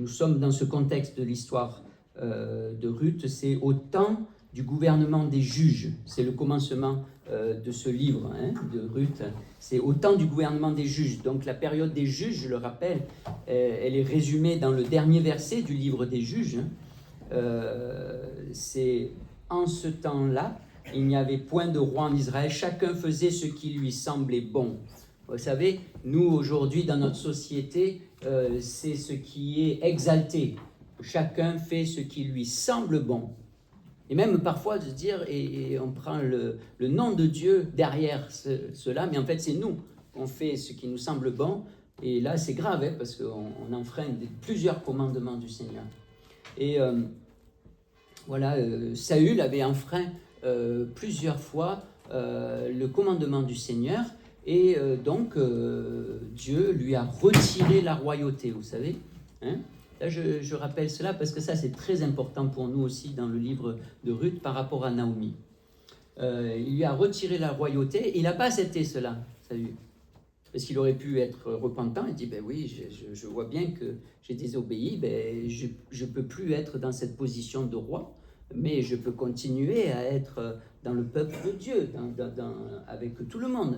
nous sommes dans ce contexte de l'histoire de Ruth, c'est au temps du gouvernement des juges. C'est le commencement de ce livre de Ruth. C'est au temps du gouvernement des juges. Donc la période des juges, je le rappelle, elle est résumée dans le dernier verset du livre des juges. C'est en ce temps-là, il n'y avait point de roi en Israël, chacun faisait ce qui lui semblait bon. Vous savez, nous aujourd'hui dans notre société, c'est ce qui est exalté. Chacun fait ce qui lui semble bon. Et même parfois de se dire, et on prend le nom de Dieu derrière cela, mais en fait c'est nous. On fait ce qui nous semble bon, et là c'est grave, parce qu'on enfreint plusieurs commandements du Seigneur. Et voilà, Saül avait enfreint plusieurs fois le commandement du Seigneur, et donc Dieu lui a retiré la royauté, vous savez. Là, je rappelle cela parce que ça, c'est très important pour nous aussi dans le livre de Ruth par rapport à Naomi. Il lui a retiré la royauté, et il n'a pas accepté cela, Saül. Parce qu'il aurait pu être repentant et dire, ben oui, je vois bien que j'ai désobéi, ben je ne peux plus être dans cette position de roi, mais je peux continuer à être dans le peuple de Dieu, avec tout le monde.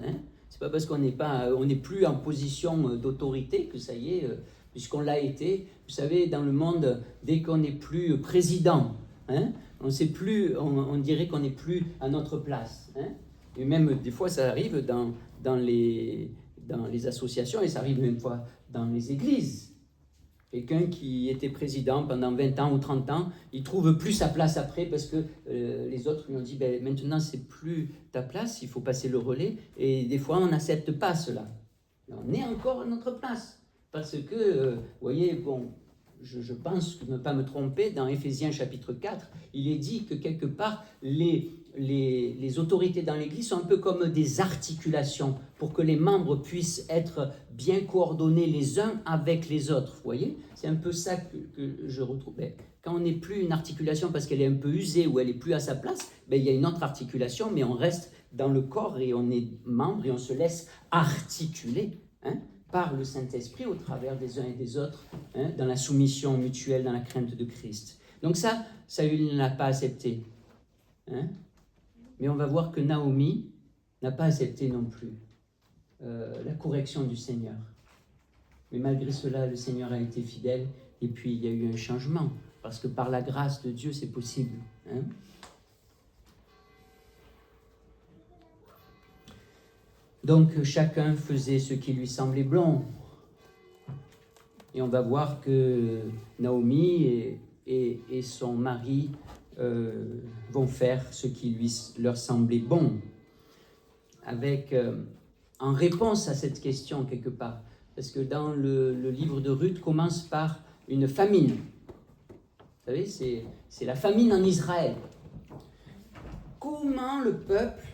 C'est pas parce qu'on n'est plus en position d'autorité que ça y est, puisqu'on l'a été. Vous savez, dans le monde, dès qu'on n'est plus président, on dirait qu'on n'est plus à notre place. Et même des fois, ça arrive dans les associations, et ça arrive même fois dans les églises. Quelqu'un qui était président pendant 20 ans ou 30 ans, il ne trouve plus sa place après parce que les autres lui ont dit, ben, maintenant c'est plus ta place, il faut passer le relais. Et des fois on n'accepte pas cela. On est encore à notre place. Parce que, vous voyez, bon, je pense ne pas me tromper, dans Éphésiens chapitre 4, il est dit que quelque part, les autorités dans l'Église sont un peu comme des articulations pour que les membres puissent être bien coordonnés les uns avec les autres. Vous voyez, c'est un peu ça que je retrouve. Quand on n'est plus une articulation parce qu'elle est un peu usée ou elle n'est plus à sa place, il y a une autre articulation, mais on reste dans le corps et on est membre et on se laisse articuler par le Saint-Esprit au travers des uns et des autres, dans la soumission mutuelle, dans la crainte de Christ. Donc ça, Saül ne l'a pas accepté. Mais on va voir que Naomi n'a pas accepté non plus la correction du Seigneur. Mais malgré cela, le Seigneur a été fidèle, et puis il y a eu un changement, parce que par la grâce de Dieu, c'est possible. Donc chacun faisait ce qui lui semblait bon. Et on va voir que Naomi et son mari vont faire ce qui leur semblait bon. En réponse à cette question quelque part, parce que dans le livre de Ruth commence par une famine. Vous savez, c'est la famine en Israël. Comment le peuple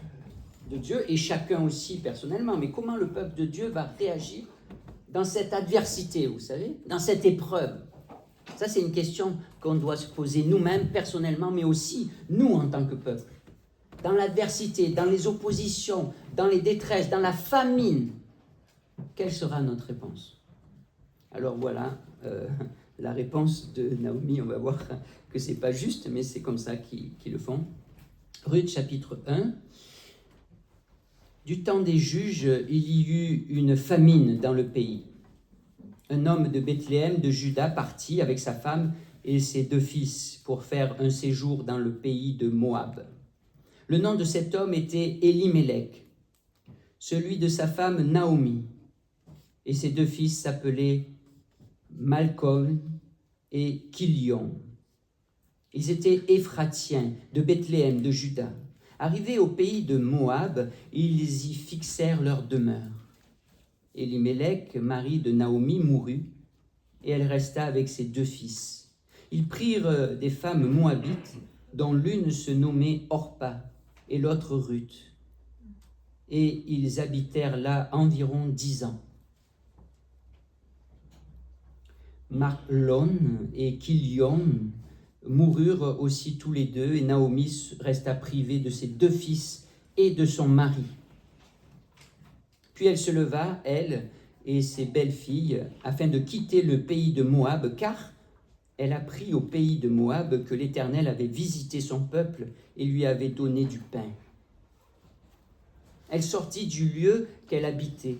de Dieu, et chacun aussi personnellement, mais comment le peuple de Dieu va réagir dans cette adversité, vous savez, dans cette épreuve? Ça, c'est une question qu'on doit se poser nous-mêmes personnellement, mais aussi nous en tant que peuple. Dans l'adversité, dans les oppositions, dans les détresses, dans la famine, quelle sera notre réponse? Alors voilà la réponse de Naomi. On va voir que ce n'est pas juste, mais c'est comme ça qu'ils le font. Ruth chapitre 1. Du temps des juges, il y eut une famine dans le pays. Un homme de Bethléem de Juda partit avec sa femme et ses 2 fils pour faire un séjour dans le pays de Moab. Le nom de cet homme était Élimélec, celui de sa femme Naomi, et ses 2 fils s'appelaient Malcolm et Kilion. Ils étaient Éphratiens de Bethléem de Juda. Arrivés au pays de Moab, ils y fixèrent leur demeure. Élimélec, mari de Naomi, mourut, et elle resta avec ses 2 fils. Ils prirent des femmes moabites, dont l'une se nommait Orpa et l'autre Ruth. Et ils habitèrent là environ 10 ans. Mahlon et Kilion moururent aussi tous les 2, et Naomi resta privée de ses 2 fils et de son mari. Puis elle se leva, elle et ses belles-filles, afin de quitter le pays de Moab, car elle apprit au pays de Moab que l'Éternel avait visité son peuple et lui avait donné du pain. Elle sortit du lieu qu'elle habitait,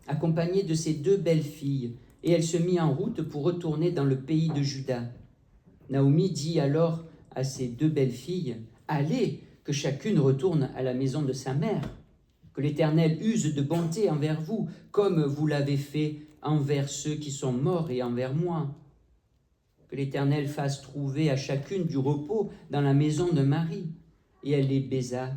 accompagnée de ses 2 belles filles, et elle se mit en route pour retourner dans le pays de Juda. Naomi dit alors à ses 2 belles filles, « Allez, que chacune retourne à la maison de sa mère, que l'Éternel use de bonté envers vous, comme vous l'avez fait envers ceux qui sont morts et envers moi. Que l'Éternel fasse trouver à chacune du repos dans la maison de Marie. » Et elle les baisa.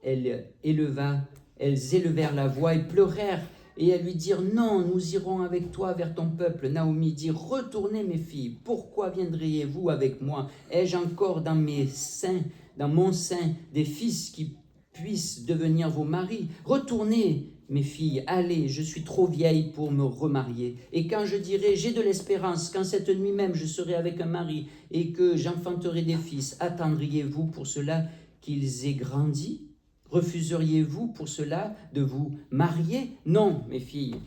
Elles élevèrent la voix et pleurèrent, et elles lui dirent, « Non, nous irons avec toi vers ton peuple. » Naomi dit, « Retournez, mes filles, pourquoi viendriez-vous avec moi? Ai-je encore dans mon sein, des fils qui puissent devenir vos maris? Retournez, mes filles, allez, je suis trop vieille pour me remarier. Et quand je dirai, j'ai de l'espérance, quand cette nuit même je serai avec un mari et que j'enfanterai des fils, attendriez-vous pour cela qu'ils aient grandi? Refuseriez-vous pour cela de vous marier? Non, mes filles,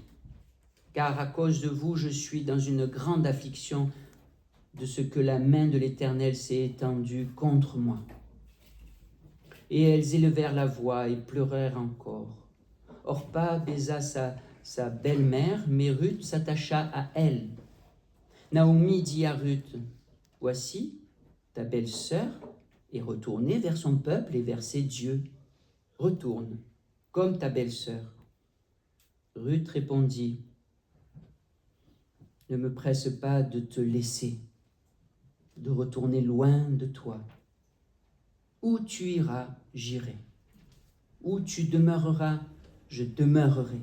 car à cause de vous, je suis dans une grande affliction de ce que la main de l'Éternel s'est étendue contre moi. » Et elles élevèrent la voix et pleurèrent encore. Orpa baisa sa belle-mère, mais Ruth s'attacha à elle. Naomi dit à Ruth, « Voici, ta belle-sœur est retournée vers son peuple et vers ses dieux. Retourne, comme ta belle-sœur. » Ruth répondit, « Ne me presse pas de te laisser, de retourner loin de toi. Où tu iras, j'irai. Où tu demeureras, je demeurerai.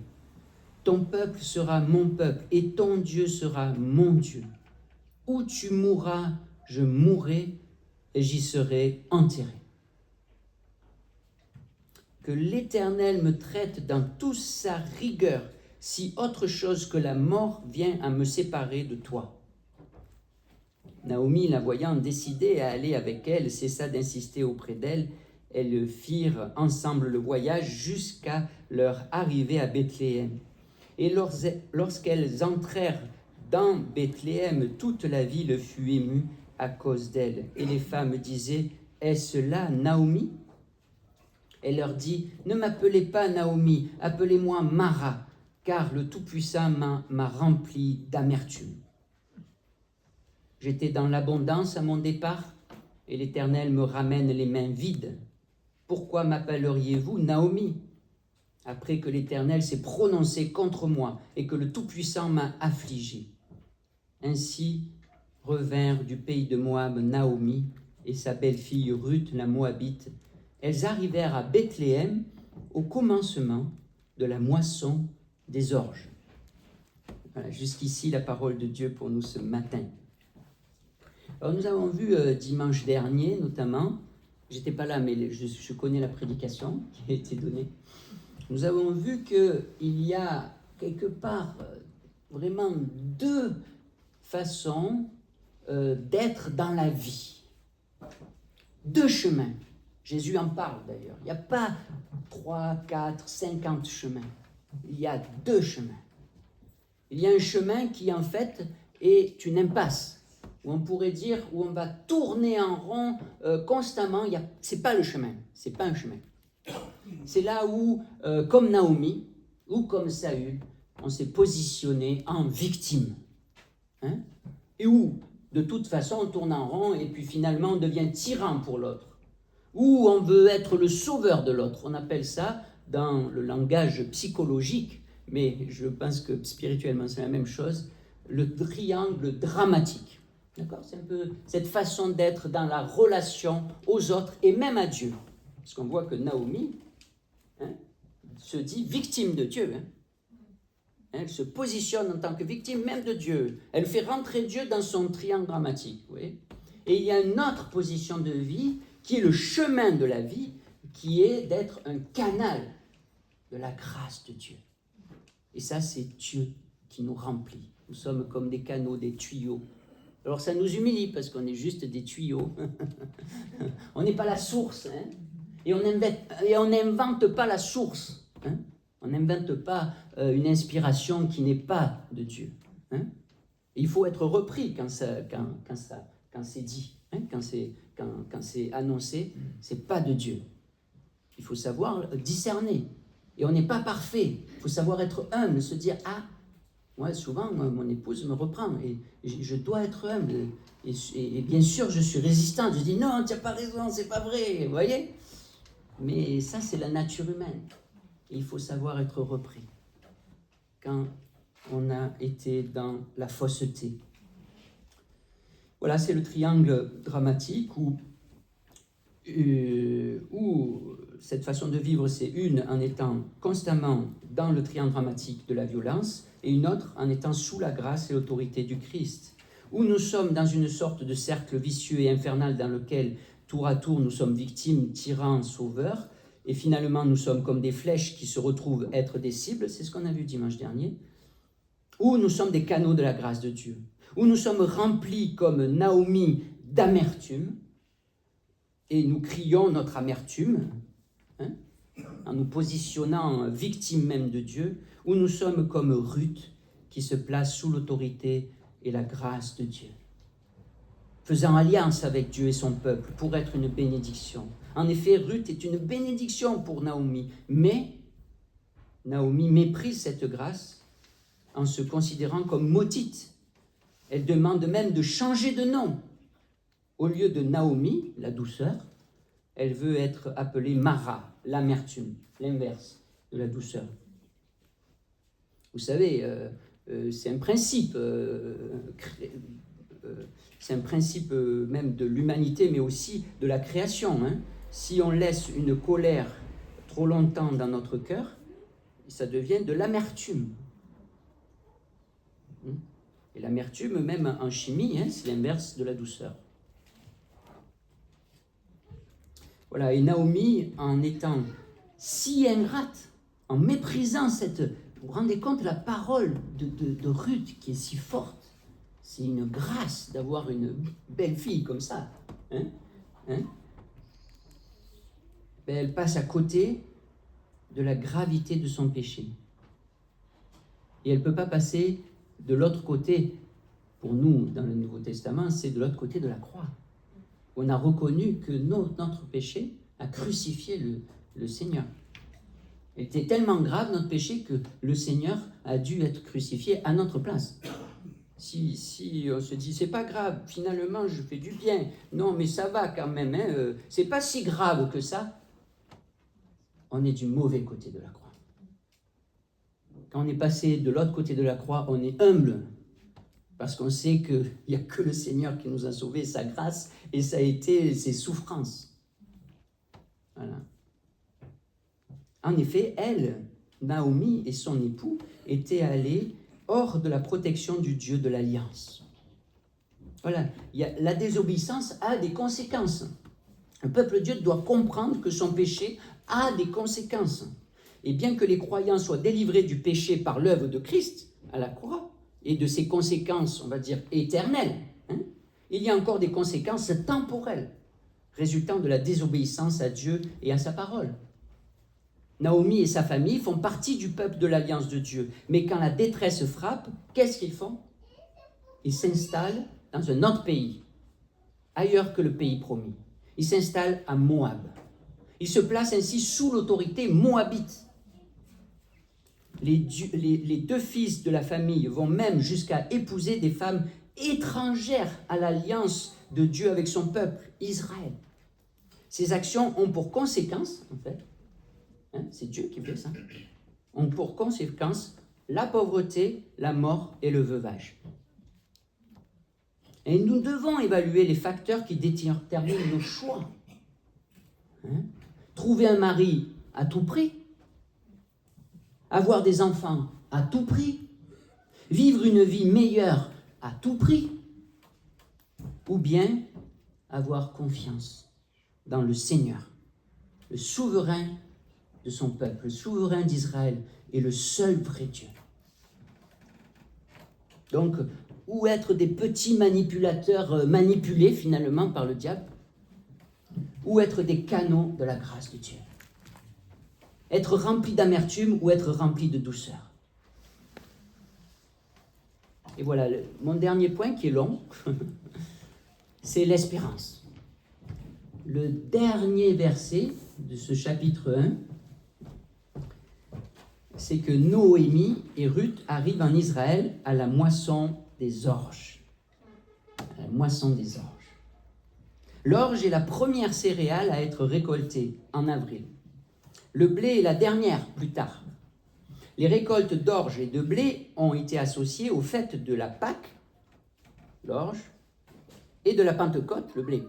Ton peuple sera mon peuple et ton Dieu sera mon Dieu. Où tu mourras, je mourrai et j'y serai enterré. Que l'Éternel me traite dans toute sa rigueur, si autre chose que la mort vient à me séparer de toi. » Naomi, la voyant décidée à aller avec elle, cessa d'insister auprès d'elle. Elles firent ensemble le voyage jusqu'à leur arrivée à Bethléem. Et lorsqu'elles entrèrent dans Bethléem, toute la ville fut émue à cause d'elles. Et les femmes disaient, « Est-ce là Naomi ?» Elle leur dit, « Ne m'appelez pas Naomi, appelez-moi Mara, car le Tout-Puissant m'a rempli d'amertume. J'étais dans l'abondance à mon départ, et l'Éternel me ramène les mains vides. Pourquoi m'appelleriez-vous Naomi, après que l'Éternel s'est prononcé contre moi et que le Tout-Puissant m'a affligé? » Ainsi revinrent du pays de Moab Naomi et sa belle-fille Ruth, la Moabite. Elles arrivèrent à Bethléem au commencement de la moisson des orges. Voilà, jusqu'ici la parole de Dieu pour nous ce matin. Alors nous avons vu dimanche dernier notamment, j'étais pas là mais je connais la prédication qui a été donnée. Nous avons vu qu'il y a quelque part vraiment 2 façons d'être dans la vie. 2 chemins. Jésus en parle d'ailleurs. Il n'y a pas 3, 4, 50 chemins. Il y a 2 chemins. Il y a un chemin qui en fait est une impasse, où on pourrait dire, où on va tourner en rond constamment. C'est pas le chemin, c'est pas un chemin. C'est là où, comme Naomi, ou comme Saül, on s'est positionné en victime. Hein? Et où, de toute façon, on tourne en rond et puis finalement on devient tyran pour l'autre. Ou on veut être le sauveur de l'autre. On appelle ça, dans le langage psychologique, mais je pense que spirituellement c'est la même chose, le triangle dramatique. D'accord? C'est un peu cette façon d'être dans la relation aux autres et même à Dieu. Parce qu'on voit que Naomi se dit victime de Dieu. Elle se positionne en tant que victime même de Dieu. Elle fait rentrer Dieu dans son triangle dramatique. Oui. Et il y a une autre position de vie qui est le chemin de la vie, qui est d'être un canal de la grâce de Dieu. Et ça, c'est Dieu qui nous remplit. Nous sommes comme des canaux, des tuyaux. Alors ça nous humilie parce qu'on est juste des tuyaux. On n'est pas la source. Hein? Et on n'invente pas la source. On n'invente pas une inspiration qui n'est pas de Dieu. Et il faut être repris quand c'est dit, hein, quand c'est annoncé, c'est pas de Dieu. Il faut savoir discerner. Et on n'est pas parfait. Il faut savoir être humble, se dire, ah, moi souvent, mon épouse me reprend et je dois être humble. Et bien sûr, je suis résistante. Je dis, non, tu n'as pas raison, c'est pas vrai. Vous voyez? Mais ça, c'est la nature humaine. Et il faut savoir être repris quand on a été dans la fausseté. Voilà, c'est le triangle dramatique où cette façon de vivre, c'est une en étant constamment dans le triangle dramatique de la violence et une autre en étant sous la grâce et l'autorité du Christ. Où nous sommes dans une sorte de cercle vicieux et infernal dans lequel, tour à tour, nous sommes victimes, tyrans, sauveurs, et finalement nous sommes comme des flèches qui se retrouvent être des cibles, c'est ce qu'on a vu dimanche dernier, où nous sommes des canaux de la grâce de Dieu, où nous sommes remplis comme Naomi d'amertume, et nous crions notre amertume, hein, en nous positionnant victimes même de Dieu, où nous sommes comme Ruth, qui se place sous l'autorité et la grâce de Dieu, faisant alliance avec Dieu et son peuple pour être une bénédiction. En effet, Ruth est une bénédiction pour Naomi, mais Naomi méprise cette grâce en se considérant comme maudite. Elle demande même de changer de nom. Au lieu de Naomi, la douceur, elle veut être appelée Mara, l'amertume, l'inverse de la douceur. Vous savez, c'est un principe, même de l'humanité, mais aussi de la création. Hein. Si on laisse une colère trop longtemps dans notre cœur, ça devient de l'amertume. Et l'amertume, même en chimie, hein, c'est l'inverse de la douceur. Voilà, et Naomi, en étant si ingrate, en méprisant cette... Vous vous rendez compte, la parole de Ruth qui est si forte, c'est une grâce d'avoir une belle fille comme ça. Hein? Ben, elle passe à côté de la gravité de son péché. Et elle ne peut pas passer de l'autre côté. Pour nous, dans le Nouveau Testament, c'est de l'autre côté de la croix. On a reconnu que notre péché a crucifié le Seigneur. Il était tellement grave, notre péché, que le Seigneur a dû être crucifié à notre place. Si on se dit, c'est pas grave, finalement, je fais du bien. Non, mais ça va quand même, hein, c'est pas si grave que ça. On est du mauvais côté de la croix. Quand on est passé de l'autre côté de la croix, on est humble. Parce qu'on sait qu'il n'y a que le Seigneur qui nous a sauvés, sa grâce, et ça a été ses souffrances. Voilà. En effet, elle, Naomi et son époux, étaient allés hors de la protection du Dieu de l'Alliance. Voilà, la désobéissance a des conséquences. Le peuple de Dieu doit comprendre que son péché a des conséquences. Et bien que les croyants soient délivrés du péché par l'œuvre de Christ à la croix, et de ses conséquences, on va dire, éternelles, hein, il y a encore des conséquences temporelles, résultant de la désobéissance à Dieu et à sa parole. Naomi et sa famille font partie du peuple de l'Alliance de Dieu, mais quand la détresse frappe, qu'est-ce qu'ils font? Ils s'installent dans un autre pays, ailleurs que le pays promis. Ils s'installent à Moab. Ils se placent ainsi sous l'autorité moabite. Les deux fils de la famille vont même jusqu'à épouser des femmes étrangères à l'alliance de Dieu avec son peuple, Israël. Ces actions ont pour conséquence, en fait, hein, c'est Dieu qui fait ça, ont pour conséquence la pauvreté, la mort et le veuvage. Et nous devons évaluer les facteurs qui déterminent nos choix. Hein? Trouver un mari à tout prix, avoir des enfants à tout prix, vivre une vie meilleure à tout prix, ou bien avoir confiance dans le Seigneur, le souverain de son peuple, le souverain d'Israël et le seul vrai Dieu. Donc, ou être des petits manipulateurs manipulés finalement par le diable, ou être des canaux de la grâce de Dieu. Être rempli d'amertume ou être rempli de douceur. Et voilà, mon dernier point qui est long, c'est l'espérance. Le dernier verset de ce chapitre 1, c'est que Noémie et Ruth arrivent en Israël à la moisson des orges. À la moisson des orges. L'orge est la première céréale à être récoltée en avril. Le blé est la dernière, plus tard. Les récoltes d'orge et de blé ont été associées aux fêtes de la Pâque, l'orge, et de la Pentecôte, le blé,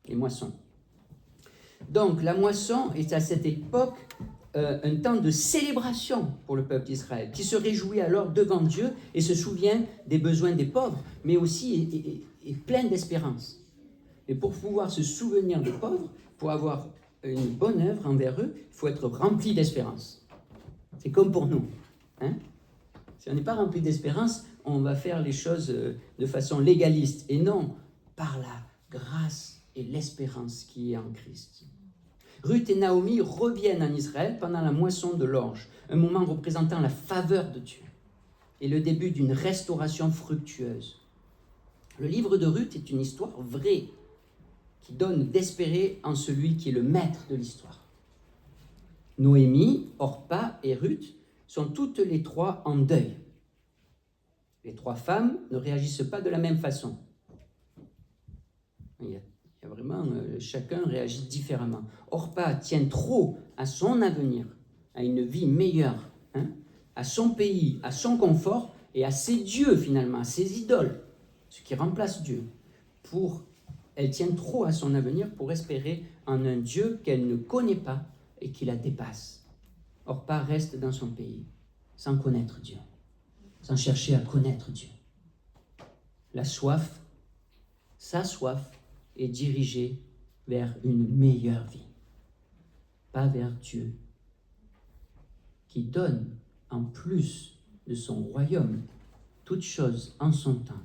les moissons. Donc la moisson est à cette époque un temps de célébration pour le peuple d'Israël, qui se réjouit alors devant Dieu et se souvient des besoins des pauvres, mais aussi est plein d'espérance. Et pour pouvoir se souvenir des pauvres, pour avoir une bonne œuvre envers eux, il faut être rempli d'espérance. C'est comme pour nous. Hein? Si on n'est pas rempli d'espérance, on va faire les choses de façon légaliste, et non par la grâce et l'espérance qui est en Christ. Ruth et Naomi reviennent en Israël pendant la moisson de l'orge, un moment représentant la faveur de Dieu et le début d'une restauration fructueuse. Le livre de Ruth est une histoire vraie qui donne d'espérer en celui qui est le maître de l'histoire. Noémie, Orpa et Ruth sont toutes les trois en deuil. Les trois femmes ne réagissent pas de la même façon. Il y a vraiment, chacun réagit différemment. Orpa tient trop à son avenir, à une vie meilleure, hein, à son pays, à son confort et à ses dieux finalement, à ses idoles, ce qui remplace Dieu. Elle tient trop à son avenir pour espérer en un Dieu qu'elle ne connaît pas et qui la dépasse. Orpa reste dans son pays, sans connaître Dieu, sans chercher à connaître Dieu. La soif, sa soif, est dirigée vers une meilleure vie, pas vers Dieu, qui donne, en plus de son royaume, toutes choses en son temps,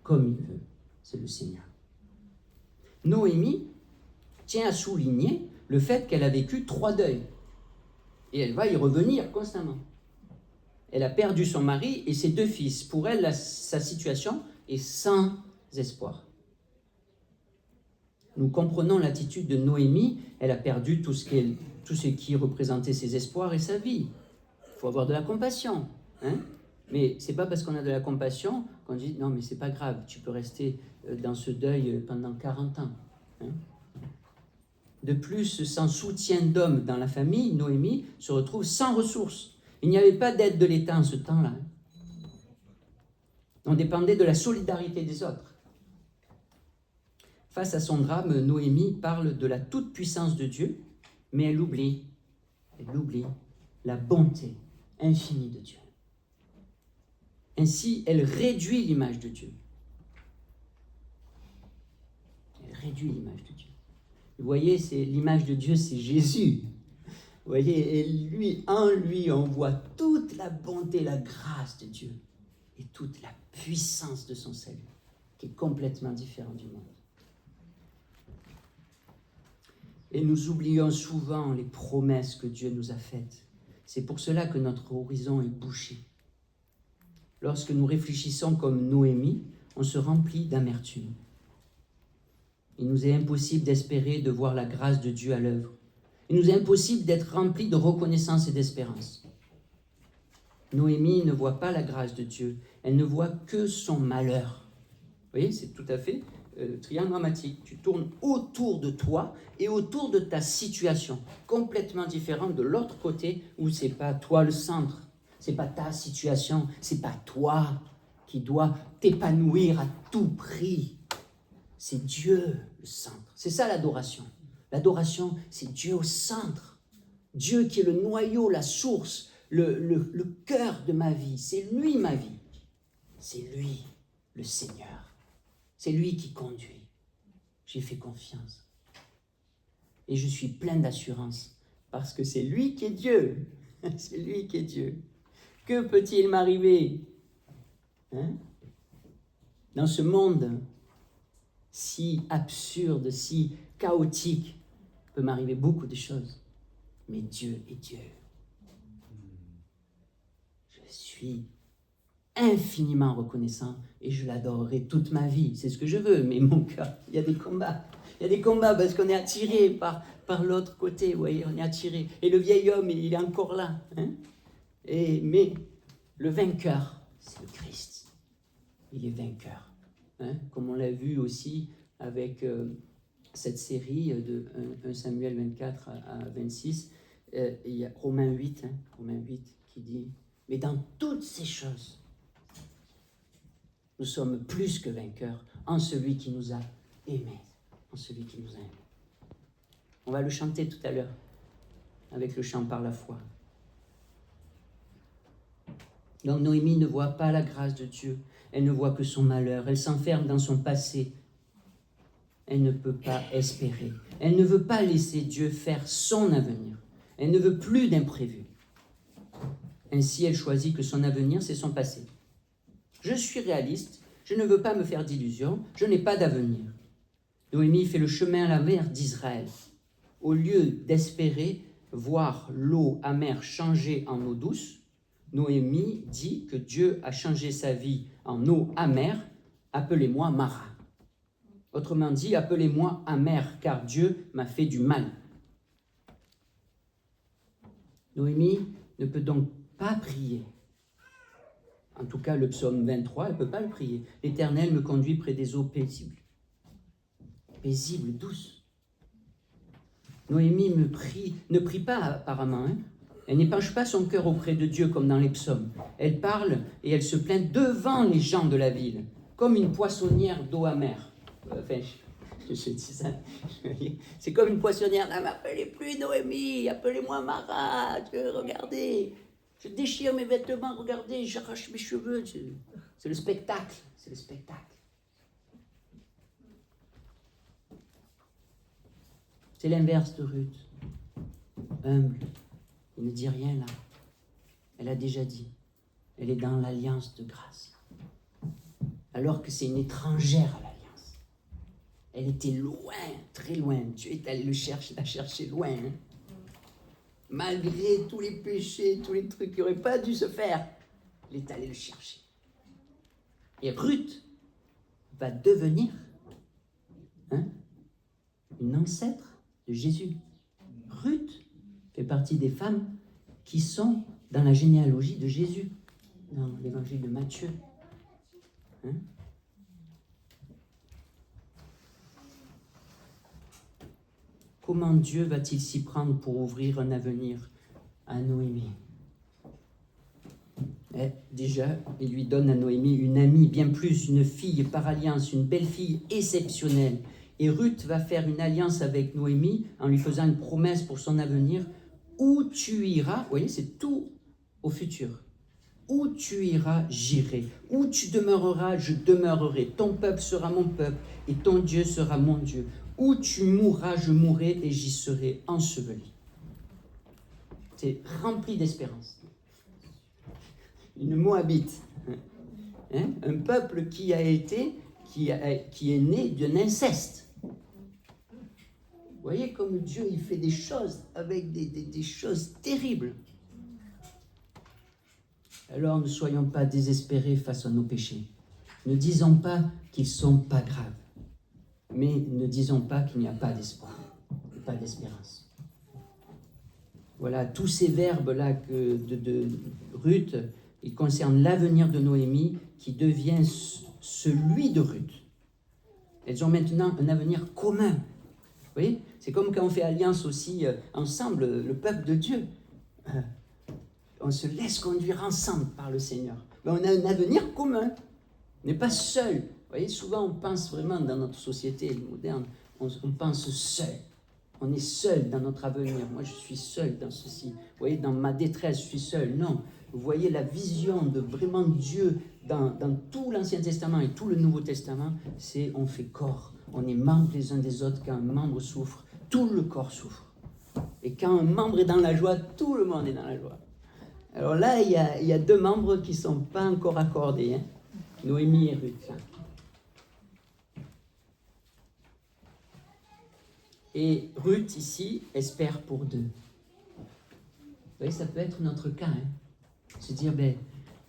comme il veut. C'est le Seigneur. Noémie tient à souligner le fait qu'elle a vécu 3 deuils. Et elle va y revenir constamment. Elle a perdu son mari et ses 2 fils. Pour elle, sa situation est sans espoir. Nous comprenons l'attitude de Noémie. Elle a perdu tout ce qui représentait ses espoirs et sa vie. Il faut avoir de la compassion. Hein? Mais ce n'est pas parce qu'on a de la compassion qu'on dit « Non, mais ce n'est pas grave, tu peux rester dans ce deuil pendant 40 ans. Hein » De plus, sans soutien d'homme dans la famille, Noémie se retrouve sans ressources. Il n'y avait pas d'aide de l'État en ce temps-là. On dépendait de la solidarité des autres. Face à son drame, Noémie parle de la toute-puissance de Dieu, mais elle oublie la bonté infinie de Dieu. Ainsi, elle réduit l'image de Dieu. Elle réduit l'image de Dieu. Vous voyez, l'image de Dieu, c'est Jésus. Vous voyez, et en lui, on voit toute la bonté, la grâce de Dieu et toute la puissance de son salut, qui est complètement différent du monde. Et nous oublions souvent les promesses que Dieu nous a faites. C'est pour cela que notre horizon est bouché. Lorsque nous réfléchissons comme Noémie, on se remplit d'amertume. Il nous est impossible d'espérer de voir la grâce de Dieu à l'œuvre. Il nous est impossible d'être remplis de reconnaissance et d'espérance. Noémie ne voit pas la grâce de Dieu. Elle ne voit que son malheur. Vous voyez, c'est tout à fait triangle dramatique. Tu tournes autour de toi et autour de ta situation, complètement différente de l'autre côté où c'est pas toi le centre, c'est pas ta situation, c'est pas toi qui dois t'épanouir à tout prix. C'est Dieu le centre. C'est ça l'adoration. L'adoration, c'est Dieu au centre. Dieu qui est le noyau, la source, le cœur de ma vie. C'est lui ma vie. C'est lui le Seigneur. C'est lui qui conduit. J'ai fait confiance. Et je suis plein d'assurance parce que c'est lui qui est Dieu. C'est lui qui est Dieu. Que peut-il m'arriver dans ce monde si absurde, si chaotique? Il peut m'arriver beaucoup de choses. Mais Dieu est Dieu. Je suis infiniment reconnaissant et je l'adorerai toute ma vie. C'est ce que je veux, mais mon cœur, il y a des combats. Il y a des combats parce qu'on est attiré par l'autre côté, vous voyez, on est attiré. Et le vieil homme, il est encore là. Hein? Mais le vainqueur, c'est le Christ. Il est vainqueur. Hein? Comme on l'a vu aussi avec cette série de 1 Samuel 24 à 26, il y a Romains 8 qui dit, mais dans toutes ces choses, nous sommes plus que vainqueurs en celui qui nous a aimés. En celui qui nous a aimés. On va le chanter tout à l'heure, avec le chant par la foi. Donc Noémie ne voit pas la grâce de Dieu, elle ne voit que son malheur, elle s'enferme dans son passé, elle ne peut pas espérer, elle ne veut pas laisser Dieu faire son avenir, elle ne veut plus d'imprévu. Ainsi, elle choisit que son avenir, c'est son passé. Je suis réaliste, je ne veux pas me faire d'illusions, je n'ai pas d'avenir. Noémie fait le chemin à la mer d'Israël. Au lieu d'espérer voir l'eau amère changer en eau douce, Noémie dit que Dieu a changé sa vie en eau amère, appelez-moi Mara. Autrement dit, appelez-moi amère, car Dieu m'a fait du mal. Noémie ne peut donc pas prier. En tout cas, le psaume 23, elle ne peut pas le prier. L'Éternel me conduit près des eaux paisibles. Paisible, douce. Noémie ne prie pas apparemment. Hein? Elle n'épanche pas son cœur auprès de Dieu comme dans les psaumes. Elle parle et elle se plaint devant les gens de la ville, comme une poissonnière d'eau amère. Enfin, je dis ça. C'est comme une poissonnière. Ne m'appelez plus Noémie, appelez-moi Mara. Regardez, je déchire mes vêtements, regardez, j'arrache mes cheveux. C'est le spectacle. C'est le spectacle. C'est l'inverse de Ruth. Humble. Il ne dit rien là. Elle a déjà dit. Elle est dans l'alliance de grâce. Alors que c'est une étrangère à l'alliance. Elle était loin, très loin. Dieu est allé la chercher loin. Hein. Malgré tous les péchés, tous les trucs qui n'auraient pas dû se faire, il est allé le chercher. Et Ruth va devenir une ancêtre de Jésus. Ruth fait partie des femmes qui sont dans la généalogie de Jésus, dans l'évangile de Matthieu. Comment Dieu va-t-il s'y prendre pour ouvrir un avenir à Noémie? Déjà, il lui donne à Noémie une amie, bien plus, une fille par alliance, une belle-fille exceptionnelle. Et Ruth va faire une alliance avec Noémie en lui faisant une promesse pour son avenir. Où tu iras, vous voyez, c'est tout au futur. Où tu iras, j'irai. Où tu demeureras, je demeurerai. Ton peuple sera mon peuple et ton Dieu sera mon Dieu. Où tu mourras, je mourrai et j'y serai enseveli. C'est rempli d'espérance. Une Moabite, un peuple qui est né d'un inceste. Vous voyez comme Dieu il fait des choses avec des choses terribles. Alors ne soyons pas désespérés face à nos péchés. Ne disons pas qu'ils ne sont pas graves. Mais ne disons pas qu'il n'y a pas d'espoir, pas d'espérance. Voilà, tous ces verbes-là de Ruth, ils concernent l'avenir de Noémie qui devient celui de Ruth. Elles ont maintenant un avenir commun. Vous voyez, c'est comme quand on fait alliance aussi ensemble, le peuple de Dieu. On se laisse conduire ensemble par le Seigneur. Mais on a un avenir commun. On n'est pas seul. Vous voyez, souvent on pense vraiment dans notre société moderne, on pense seul. On est seul dans notre avenir. Moi, je suis seul dans ceci. Vous voyez, dans ma détresse, je suis seul. Non. Vous voyez la vision de vraiment Dieu dans tout l'Ancien Testament et tout le Nouveau Testament, c'est on fait corps. On est membres les uns des autres. Quand un membre souffre, tout le corps souffre. Et quand un membre est dans la joie, tout le monde est dans la joie. Alors là, il y a deux membres qui ne sont pas encore accordés. Noémie et Ruth. Et Ruth, ici, espère pour deux. Vous voyez, ça peut être notre cas. Se dire,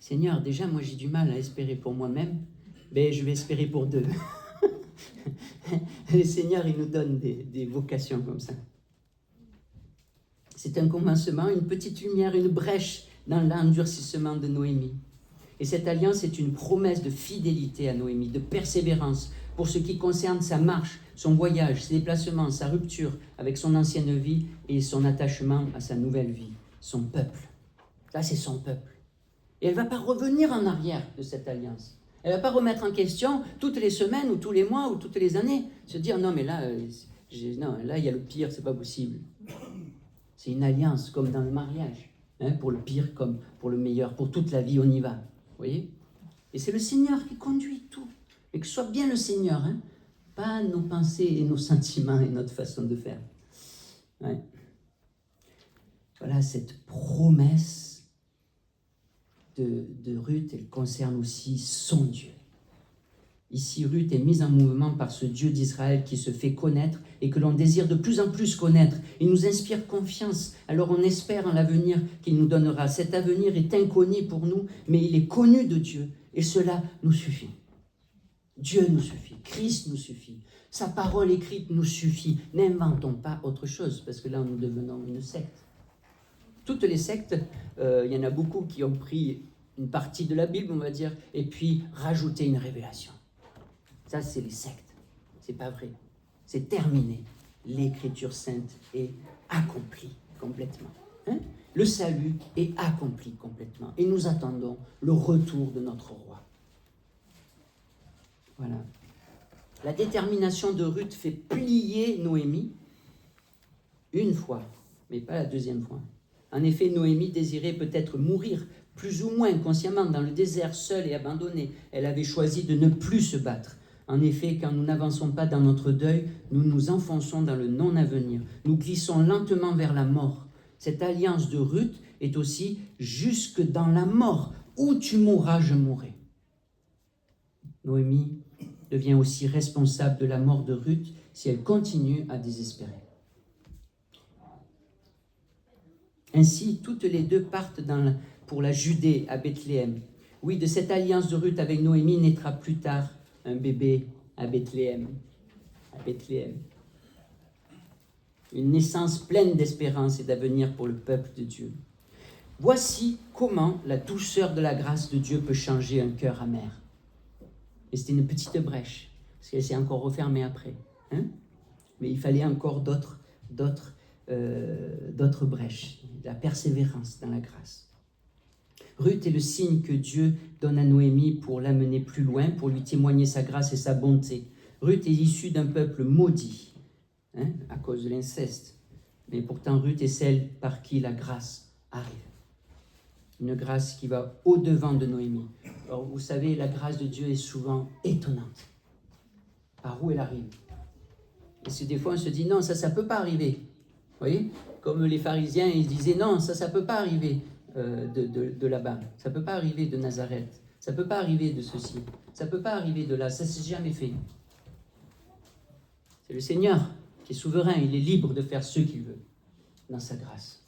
Seigneur, déjà, moi j'ai du mal à espérer pour moi-même, mais je vais espérer pour deux. Le Seigneur, il nous donne des vocations comme ça. C'est un commencement, une petite lumière, une brèche dans l'endurcissement de Noémie. Et cette alliance est une promesse de fidélité à Noémie, de persévérance pour ce qui concerne sa marche, son voyage, ses déplacements, sa rupture avec son ancienne vie et son attachement à sa nouvelle vie, son peuple. Ça, c'est son peuple. Et elle ne va pas revenir en arrière de cette alliance. Elle ne va pas remettre en question toutes les semaines ou tous les mois ou toutes les années. Se dire, non, mais là, non, là, il y a le pire, c'est pas possible. C'est une alliance, comme dans le mariage. Hein, pour le pire comme pour le meilleur. Pour toute la vie, on y va. Vous voyez? Et c'est le Seigneur qui conduit tout. Et que ce soit bien le Seigneur, hein, pas nos pensées et nos sentiments et notre façon de faire. Ouais. Voilà, cette promesse de Ruth, elle concerne aussi son Dieu. Ici, Ruth est mise en mouvement par ce Dieu d'Israël qui se fait connaître et que l'on désire de plus en plus connaître. Il nous inspire confiance, alors on espère en l'avenir qu'il nous donnera. Cet avenir est inconnu pour nous, mais il est connu de Dieu et cela nous suffit. Dieu nous suffit, Christ nous suffit, sa parole écrite nous suffit. N'inventons pas autre chose, parce que là nous devenons une secte. Toutes les sectes, il y en a beaucoup qui ont pris une partie de la Bible, on va dire, et puis rajouté une révélation. Ça, c'est les sectes. C'est pas vrai. C'est terminé. L'Écriture sainte est accomplie complètement. Hein? Le salut est accompli complètement. Et nous attendons le retour de notre roi. Voilà. La détermination de Ruth fait plier Noémie une fois, mais pas la deuxième fois. En effet, Noémie désirait peut-être mourir plus ou moins consciemment dans le désert, seule et abandonnée. Elle avait choisi de ne plus se battre. En effet, quand nous n'avançons pas dans notre deuil, nous nous enfonçons dans le non-avenir. Nous glissons lentement vers la mort. Cette alliance de Ruth est aussi jusque dans la mort. Où tu mourras, je mourrai. Noémie devient aussi responsable de la mort de Ruth si elle continue à désespérer. Ainsi, toutes les deux partent pour la Judée à Bethléem. Oui, de cette alliance de Ruth avec Noémie naîtra plus tard un bébé à Bethléem. À Bethléem. Une naissance pleine d'espérance et d'avenir pour le peuple de Dieu. Voici comment la douceur de la grâce de Dieu peut changer un cœur amer. Et c'était une petite brèche, parce qu'elle s'est encore refermée après. Hein? Mais il fallait encore d'autres brèches, de la persévérance dans la grâce. Ruth est le signe que Dieu donne à Noémie pour l'amener plus loin, pour lui témoigner sa grâce et sa bonté. Ruth est issue d'un peuple maudit, hein, à cause de l'inceste. Mais pourtant, Ruth est celle par qui la grâce arrive. Une grâce qui va au-devant de Noémie. Alors, vous savez, la grâce de Dieu est souvent étonnante. Par où elle arrive? Parce que des fois, on se dit, non, ça ne peut pas arriver. Vous voyez? Comme les pharisiens, ils disaient, non, ça ne peut pas arriver de là-bas. Ça ne peut pas arriver de Nazareth. Ça ne peut pas arriver de ceci. Ça ne peut pas arriver de là. Ça ne s'est jamais fait. C'est le Seigneur qui est souverain. Il est libre de faire ce qu'il veut dans sa grâce.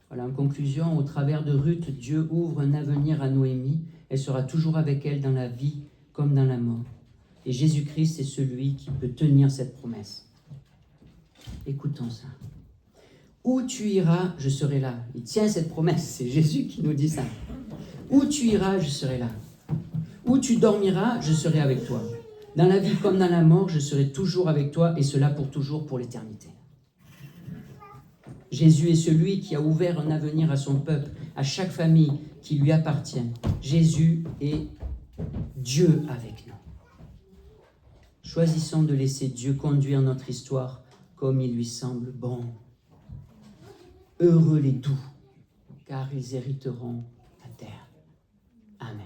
Voilà, en conclusion, au travers de Ruth, Dieu ouvre un avenir à Noémie. Elle sera toujours avec elle dans la vie comme dans la mort. Et Jésus-Christ est celui qui peut tenir cette promesse. Écoutons ça. Où tu iras, je serai là. Il tient cette promesse, c'est Jésus qui nous dit ça. Où tu iras, je serai là. Où tu dormiras, je serai avec toi. Dans la vie comme dans la mort, je serai toujours avec toi, et cela pour toujours, pour l'éternité. Jésus est celui qui a ouvert un avenir à son peuple, à chaque famille qui lui appartient. Jésus est Dieu avec nous. Choisissons de laisser Dieu conduire notre histoire comme il lui semble bon. Heureux les doux, car ils hériteront la terre. Amen.